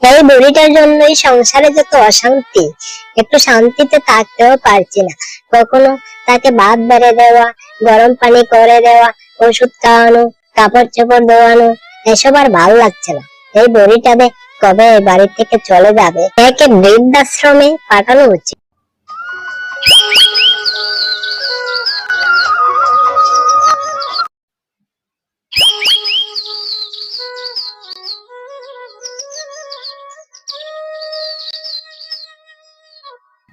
এই বুড়িটার জন্যই সংসারে যত অশান্তি, একটু শান্তিতে থাকতেও পারছি না। কখনো তাকে ভাত বেড়ে দেওয়া, গরম পানি করে দেওয়া, ওষুধ খাওয়ানো, কাপড় চোপড় ধোয়ানো, এসব আর ভালো লাগছে না। এই বুড়িটাকে কবে এই বাড়ি থেকে চলে যাবে, একে বৃদ্ধাশ্রমে পাঠানো উচিত।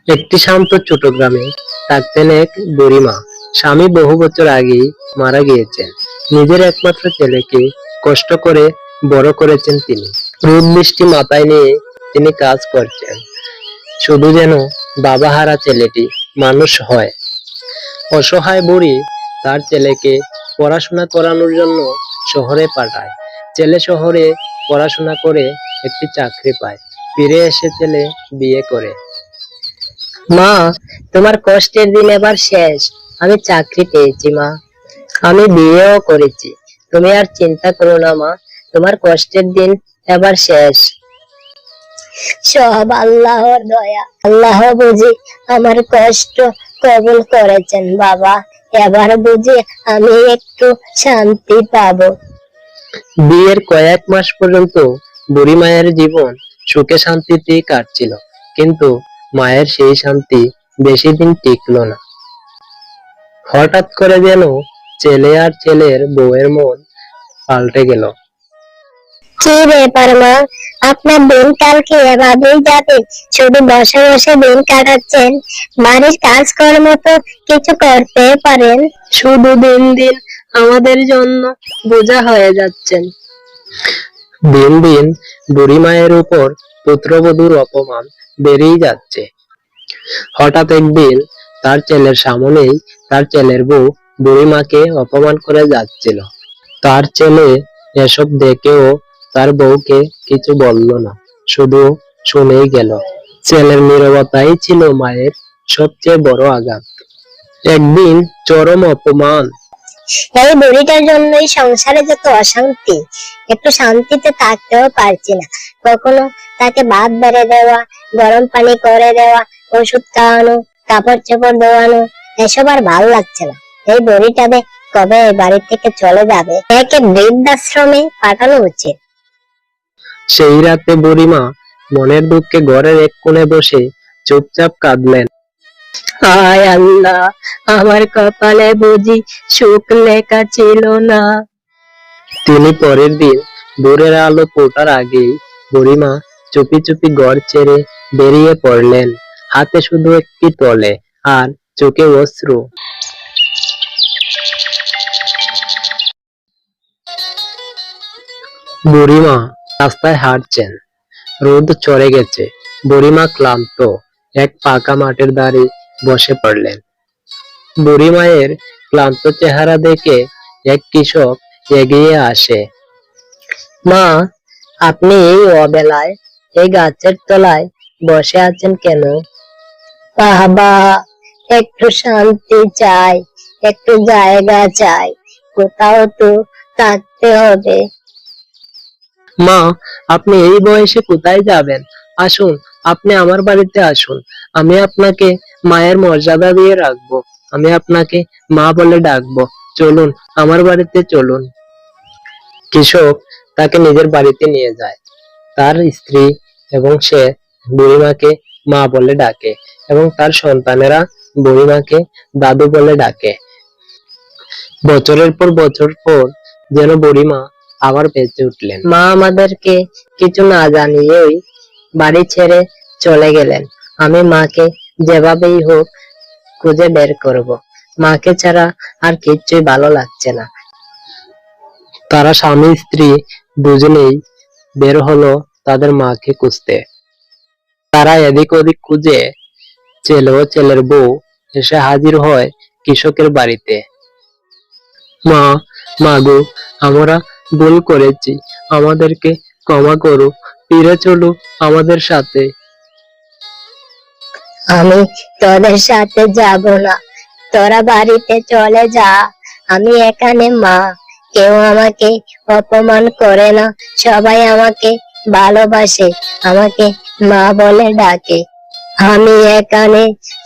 একটি শান্ত ছোট গ্রামে থাকতেন এক বুড়িমা। স্বামী বহু বছর আগেই মারা গিয়েছেন। নিজের একমাত্র ছেলেকে কষ্ট করে বড় করেছেন তিনি। রোদ বৃষ্টি মাথায় নিয়ে তিনি কাজ করছেন, শুধু যেন বাবাহারা ছেলেটি মানুষ হয়। অসহায় বুড়ি তার ছেলেকে পড়াশোনা করানোর জন্য শহরে পাঠায়। ছেলে শহরে পড়াশোনা করে একটি চাকরি পায়। ফিরে এসে ছেলে বিয়ে করে। মা, তোমার কষ্টের দিন এবার শেষ। আমি চাকরি পেয়েছি মা, আমি বিয়েও করেছি। তুমি আর চিন্তা করো না মা, তোমার কষ্টের দিন এবার শেষ। সব আল্লাহর দয়া। আল্লাহ বুঝি আমার কষ্ট কবুল করেছেন বাবা। এবার বুঝি আমি একটু শান্তি পাবো। বিয়ের কয়েক মাস পর্যন্ত বুড়ি মায়ের জীবন সুখে শান্তিতে কাটছিল, কিন্তু মায়ের সেই শান্তি বেশি দিন টিকলো না। হঠাৎ করে যেন ছেলে আর ছেলের বউয়ের মন পাল্টে গেল। কি ব্যাপার মা, আপনার দিন কালকে এভাবেই যাবে? শুধু বসে বসে দিন কাটাচ্ছেন, বাড়ির কাজকর্ম তো কিছু করতে পারেন। শুধু দিন দিন আমাদের জন্য বোঝা হয়ে যাচ্ছেন। দিন দিন বুড়ি মায়ের উপর পুত্রবধূর অপমান বেড়েই যাচ্ছে। হঠাৎ একদিন তার ছেলের সামনেই তার ছেলের বউ বুড়ি মাকে অপমান করে যাচ্ছিল। তার ছেলে এসব দেখেও তার বউকে কিছু বলল না, শুধু শুনেই গেল। ছেলের নীরবতাই ছিল মায়ের সবচেয়ে বড় আঘাত। একদিন চরম অপমান। এই বুড়িটার জন্যই সংসারে যত অশান্তি, একটু শান্তিতে থাকতেও পারছি না। কখনো তাকে ভাত বেড়ে দেওয়া, গরম পানি করে দেওয়া, ওষুধ খাওয়ানো, কাপড় চোপড় ধোয়ানো, এসব আর ভালো লাগছে না। এই বুড়িটাকে কবে এই বাড়ি থেকে চলে যাবে, একে বৃদ্ধাশ্রমে পাঠানো উচিত। সেই রাতে বুড়িমা মনের দুঃখে ঘরের এক কোণে বসে চুপচাপ কাঁদলেন। হায় আল্লাহ, আমার কপালে বুঝি সুখ লেখা ছিল না। তিনি পরের দিন ভোরের আলো ফোটার আগেই বুড়িমা চুপি চুপি ঘর ছেড়ে বেরিয়ে পড়লেন। হাতে শুধু একটি তলে আর চোখে অশ্রু। বুড়িমা রাস্তায় হাঁটছেন। রোদ চড়ে গেছে। বুড়িমা ক্লান্ত এক ফাঁকা মাঠের ধারে বসে পড়লেন। বুড়ি মায়ের ক্লান্ত চেহারা দেখে এক কৃষক এগিয়ে আসে। মা, আপনি এই অবেলায় এই গাছের তলায় বসে আছেন কেন? বাবা, একটু শান্তি চাই, একটু জায়গা চাই, কোথাও তো থাকতে হবে। মা, আপনি এই বয়সে কোথায় যাবেন? আসুন, আপনি আমার বাড়িতে আসুন। আমি আপনাকে মায়ের মর্যাদা দিয়ে রাখবো। আমি আপনাকে মা বলে ডাকবো। চলুন, আমার বাড়িতে চলুন। কৃষক তাকে নিজের বাড়িতে নিয়ে যায়। তার স্ত্রী এবং সে বুড়িমাকে মা বলে ডাকে এবং তার সন্তানেরা বুড়িমাকে দাদু বলে ডাকে। বছরের পর বছর পর যেন বুড়িমা আবার বেঁচে উঠলেন। মা আমাদেরকে কিছু না জানিয়েই বাড়ি ছেড়ে চলে গেলেন। আমি মাকে যেভাবেই হোক খুঁজে বের করব। মাকে ছাড়া আর কিচ্ছুই ভালো লাগছে না। তারা স্বামী স্ত্রী দুজনেই বের হলো তাদের মাকে খুঁজতে। তারা এদিক ওদিক খুঁজে ছেলে ও ছেলের বউ এসে হাজির হয় কৃষকের বাড়িতে। মা, মাগো, আমরা ভুল করেছি, আমাদেরকে ক্ষমা করো, ফিরে চলো আমাদের সাথে। আমি তোদের সাথে যাব না, তোরা বাড়িতে চলে যা। আমি এখানে মা, কেউ আমাকে অপমান করে না, সবাই আমাকে ভালোবাসে, আমাকে মা বলে ডাকে। আমি এখানে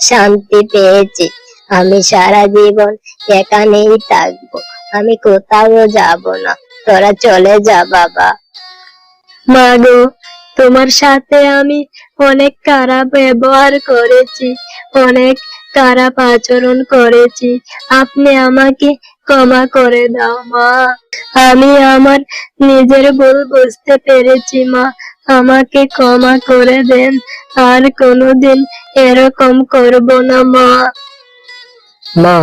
শান্তি পেয়েছি, আমি সারা জীবন এখানেই থাকবো, আমি কোথাও যাব না, তোরা চলে যা বাবা। মা গো, তোমার সাথে আমি অনেক খারাপ ব্যবহার করেছি, অনেক খারাপ আচরণ করেছি, আপনি আমাকে ক্ষমা করে দাও মা। আমি আমার নিজের ভুল বুঝতে পেরেছি মা, আমাকে ক্ষমা করে দেন, আর কোনোদিন এরকম করব না মা। মা,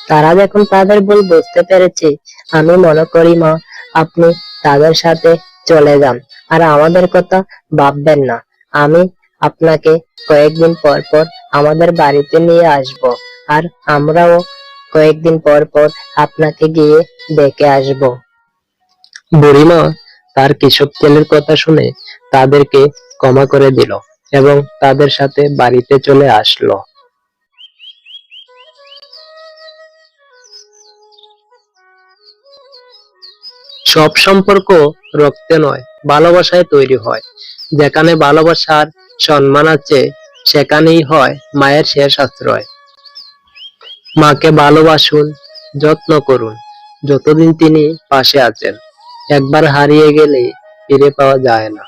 তারা যখন তাদের ভুল বুঝতে পেরেছে, আমি মনে করি মা, আপনি তাদের সাথে চলে যান, আর আমাদের কথা ভাববেন না। আমি আপনাকে কয়েকদিন পর পর আমাদের বাড়িতে নিয়ে আসব, আর আমরাও কয়েকদিন পর পর আপনাকে গিয়ে দেখে আসব। বুড়িমা তার কৃষক ছেলের কথা শুনে তাদেরকে ক্ষমা করে দিল এবং তাদের সাথে বাড়িতে চলে আসলো। সব সম্পর্ক রক্তে নয়, ভালোবাসায় তৈরি হয়। যেখানে ভালোবাসার সম্মান আছে, সেখানেই হয় মায়ের শেষ আশ্রয়। মাকে ভালোবাসুন, যত্ন করুন, যতদিন তিনি পাশে আছেন। একবার হারিয়ে গেলে ফিরে পাওয়া যায় না।